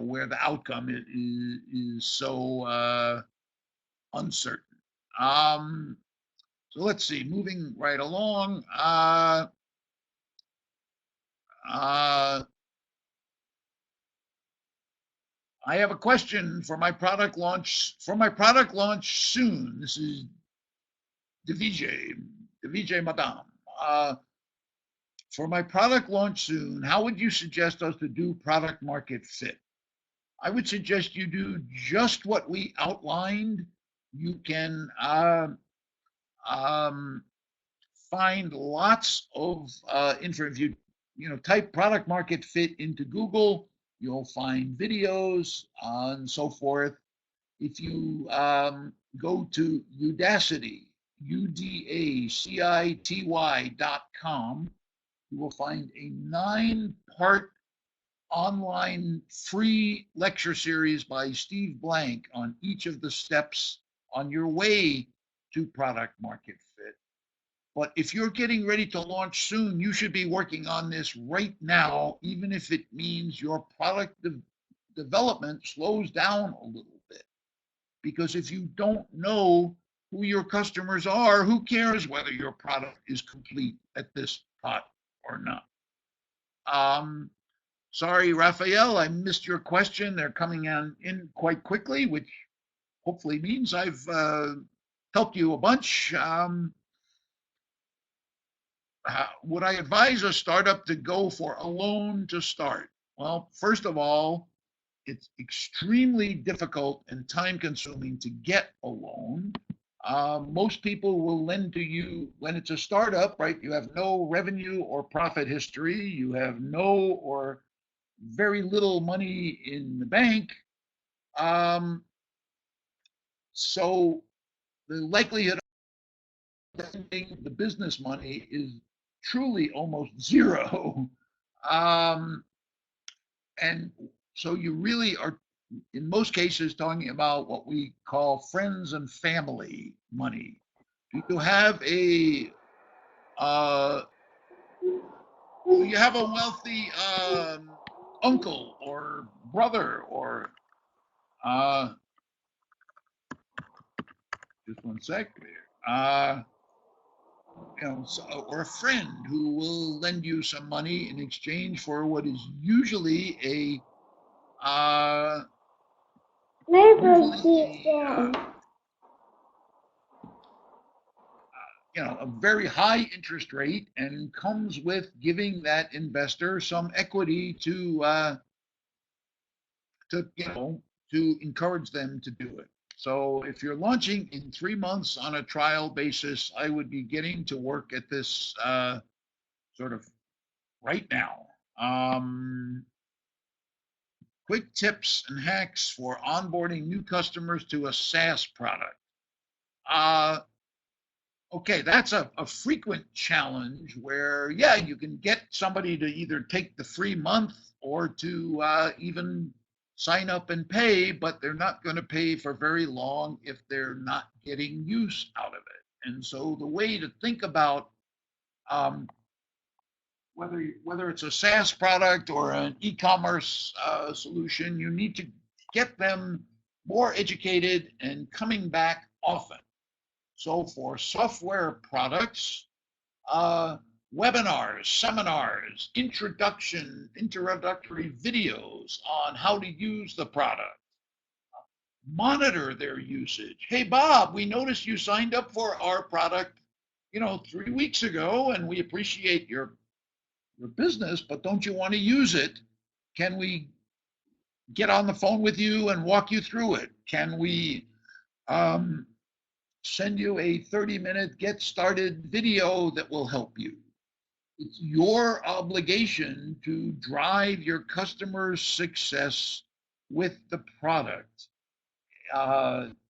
where the outcome is so uncertain. So let's see, moving right along. I have a question for my product launch. Soon. This is Devijay Madam. For my product launch soon, how would you suggest us to do product market fit? I would suggest you do just what we outlined. You can find lots of info. If you type product market fit into Google, you'll find videos and so forth. If you go to Udacity, UDACITY.com, you will find a 9-part online free lecture series by Steve Blank on each of the steps on your way to product market fit. But if you're getting ready to launch soon, you should be working on this right now, even if it means your product development slows down a little bit. Because if you don't know who your customers are, who cares whether your product is complete at this pot or not? Sorry, Raphael, I missed your question. They're coming in quite quickly, which hopefully means I've helped you a bunch. Would I advise a startup to go for a loan to start? Well, first of all, it's extremely difficult and time-consuming to get a loan. Most people will lend to you when it's a startup, right? You have no revenue or profit history. You have no or very little money in the bank. So the likelihood of lending the business money is truly almost zero. And so you really are, in most cases, talking about what we call friends and family money. Do you have a wealthy uncle or brother or just one sec there. Or a friend who will lend you some money in exchange for what is usually a a very high interest rate, and comes with giving that investor some equity to encourage them to do it. So if you're launching in 3 months on a trial basis, I would be getting to work at this sort of right now. Quick tips and hacks for onboarding new customers to a SaaS product. Okay, that's a frequent challenge where, yeah, you can get somebody to either take the free month or to even sign up and pay, but they're not going to pay for very long if they're not getting use out of it. And so the way to think about um, whether it's a SaaS product or an e-commerce solution, you need to get them more educated and coming back often. So for software products, webinars, seminars, introductory videos on how to use the product, monitor their usage. Hey, Bob, we noticed you signed up for our product, 3 weeks ago, and we appreciate your business, but don't you want to use it? Can we get on the phone with you and walk you through it? Can we send you a 30-minute get started video that will help you? It's your obligation to drive your customers' success with the product,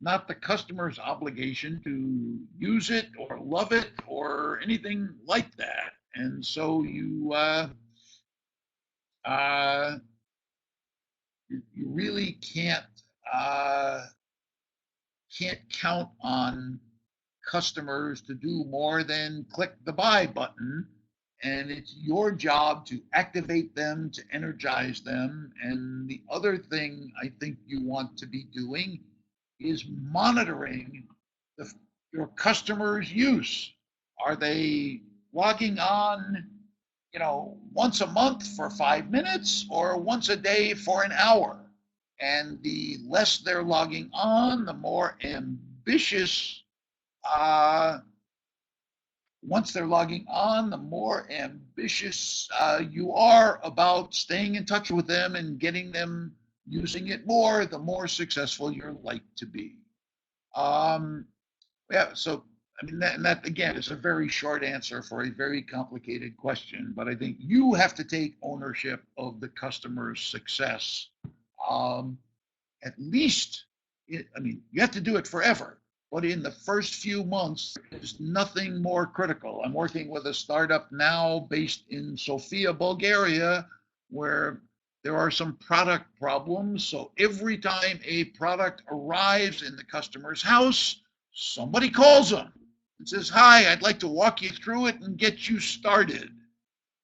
not the customer's obligation to use it or love it or anything like that. And so you really can't count on customers to do more than click the buy button. And it's your job to activate them, to energize them. And the other thing I think you want to be doing is monitoring your customers' use. Are they logging on, once a month for 5 minutes or once a day for an hour? And the less they're logging on, the more ambitious, once they're logging on, the more ambitious you are about staying in touch with them and getting them using it more, the more successful you're like to be. Yeah, so I mean, that again is a very short answer for a very complicated question, but I think you have to take ownership of the customer's success. At least, you have to do it forever, but in the first few months, there's nothing more critical. I'm working with a startup now based in Sofia, Bulgaria, where there are some product problems. So every time a product arrives in the customer's house, somebody calls them and says, "Hi, I'd like to walk you through it and get you started."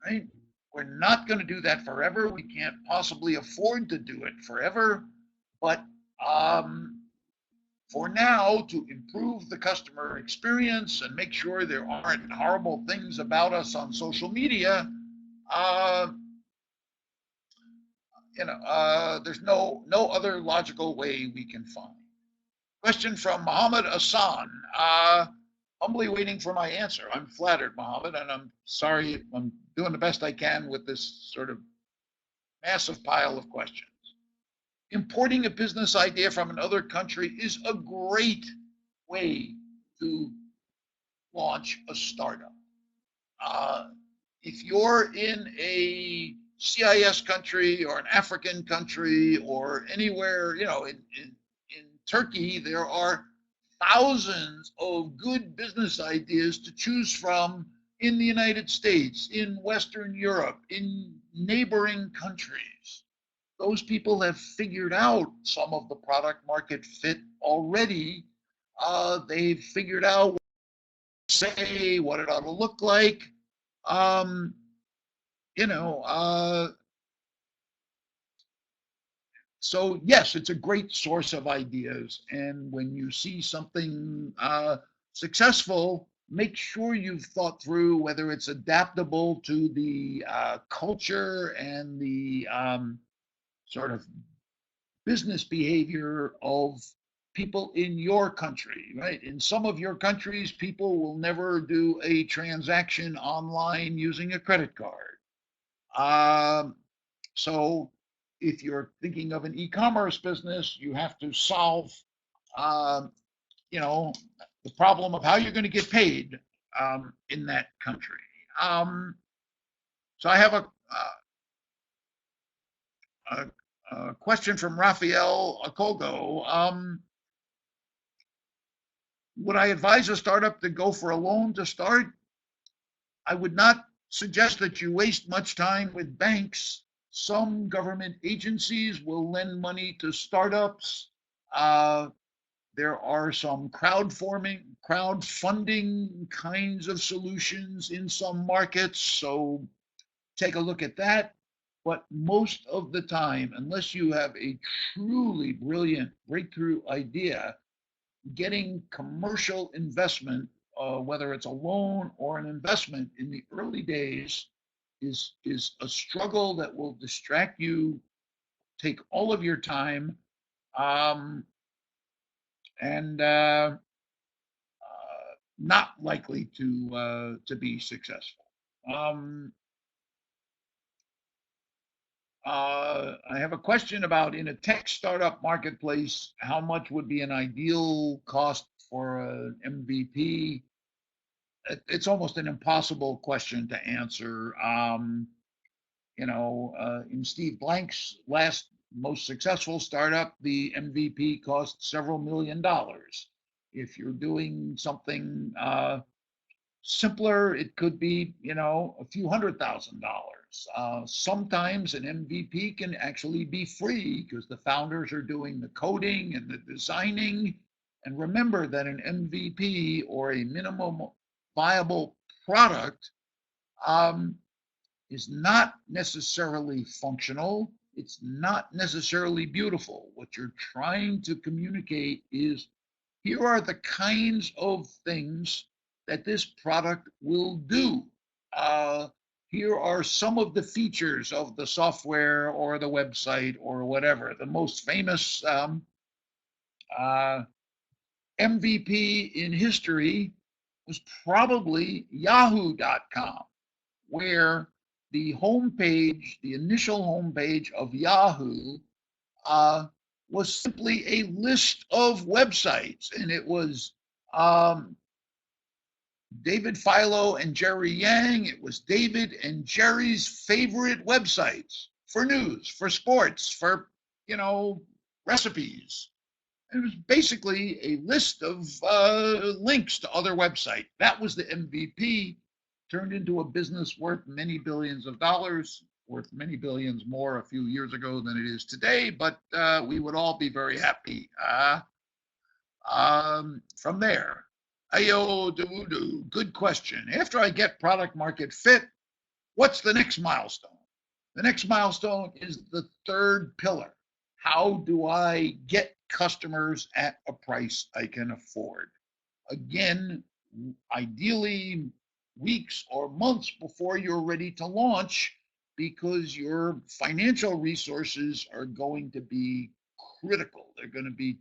Right? We're not going to do that forever. We can't possibly afford to do it forever. But for now, to improve the customer experience and make sure there aren't horrible things about us on social media, there's no other logical way we can find. Question from Mohammed Hassan. Humbly waiting for my answer. I'm flattered, Mohammed, and I'm sorry. I'm doing the best I can with this sort of massive pile of questions. Importing a business idea from another country is a great way to launch a startup. If you're in a CIS country or an African country or anywhere, in Turkey, there are thousands of good business ideas to choose from in the United States, in Western Europe, in neighboring countries. Those people have figured out some of the product market fit already. They've figured out what to say, what it ought to look like. So yes, it's a great source of ideas. And when you see something successful, make sure you've thought through whether it's adaptable to the culture and the sort of business behavior of people in your country, right? In some of your countries, people will never do a transaction online using a credit card. So if you're thinking of an e-commerce business, you have to solve, uh, you know, the problem of how you're going to get paid in that country. So I have a question from Raphael Akogo. Would I advise a startup to go for a loan to start? I would not suggest that you waste much time with banks. Some government agencies will lend money to startups. There are some crowdfunding kinds of solutions in some markets. So take a look at that. But most of the time, unless you have a truly brilliant breakthrough idea, getting commercial investment, whether it's a loan or an investment in the early days, is a struggle that will distract you, take all of your time, um, and not likely to be successful. I have a question about, in a tech startup marketplace, how much would be an ideal cost for an MVP? It's almost an impossible question to answer. In Steve Blank's last most successful startup, the MVP cost several $1,000,000. If you're doing something simpler, it could be, a few $100,000. Sometimes an MVP can actually be free because the founders are doing the coding and the designing. And remember that an MVP, or a minimum viable product, is not necessarily functional. It's not necessarily beautiful. What you're trying to communicate is, here are the kinds of things that this product will do. Here are some of the features of the software or the website or whatever. The most famous MVP in history was probably Yahoo.com, where the homepage, the initial homepage of Yahoo, was simply a list of websites, and it was David Philo and Jerry Yang. It was David and Jerry's favorite websites for news, for sports, for recipes. It was basically a list of links to other websites. That was the MVP. Turned into a business worth many billions of dollars, worth many billions more a few years ago than it is today, but we would all be very happy from there. Ayo Dewudu, good question. After I get product market fit, what's the next milestone? The next milestone is the third pillar. How do I get customers at a price I can afford? Again, ideally weeks or months before you're ready to launch, because your financial resources are going to be critical. They're going to be,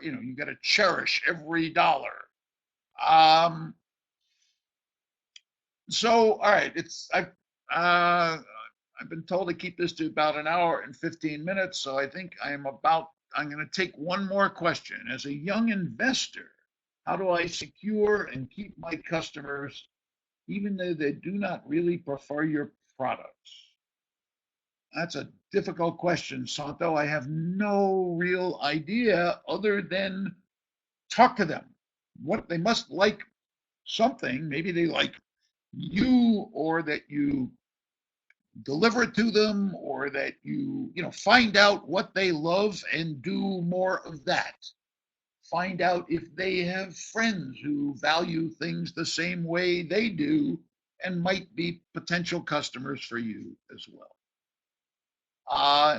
you got to cherish every dollar. So, all right, I've been told to keep this to about an hour and 15 minutes. So I think I'm going to take one more question. As a young investor, how do I secure and keep my customers, even though they do not really prefer your products? That's a difficult question, Santo. I have no real idea other than talk to them. What they must like something. Maybe they like you, or that you deliver it to them, or that you find out what they love and do more of that. Find out if they have friends who value things the same way they do and might be potential customers for you as well.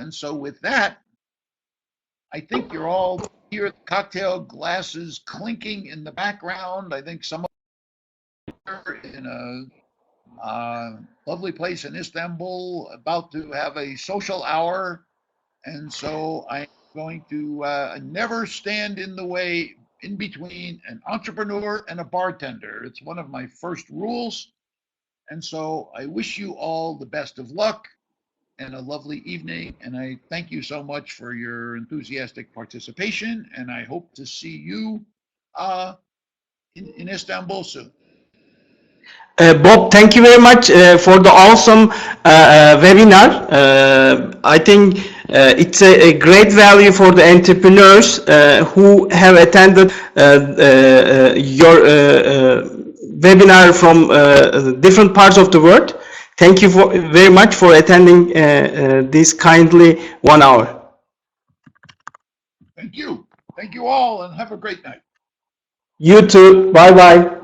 And so with that, I think you're all hear the cocktail glasses clinking in the background. I think some of them are in a lovely place in Istanbul, about to have a social hour. And so I going to never stand in the way in between an entrepreneur and a bartender. It's one of my first rules. And so I wish you all the best of luck and a lovely evening. And I thank you so much for your enthusiastic participation. And I hope to see you in Istanbul soon. Bob, thank you very much for the awesome webinar. I think it's a great value for the entrepreneurs who have attended your webinar from different parts of the world. Thank you very much for attending this kindly 1 hour. Thank you. Thank you all, and have a great night. You too. Bye-bye.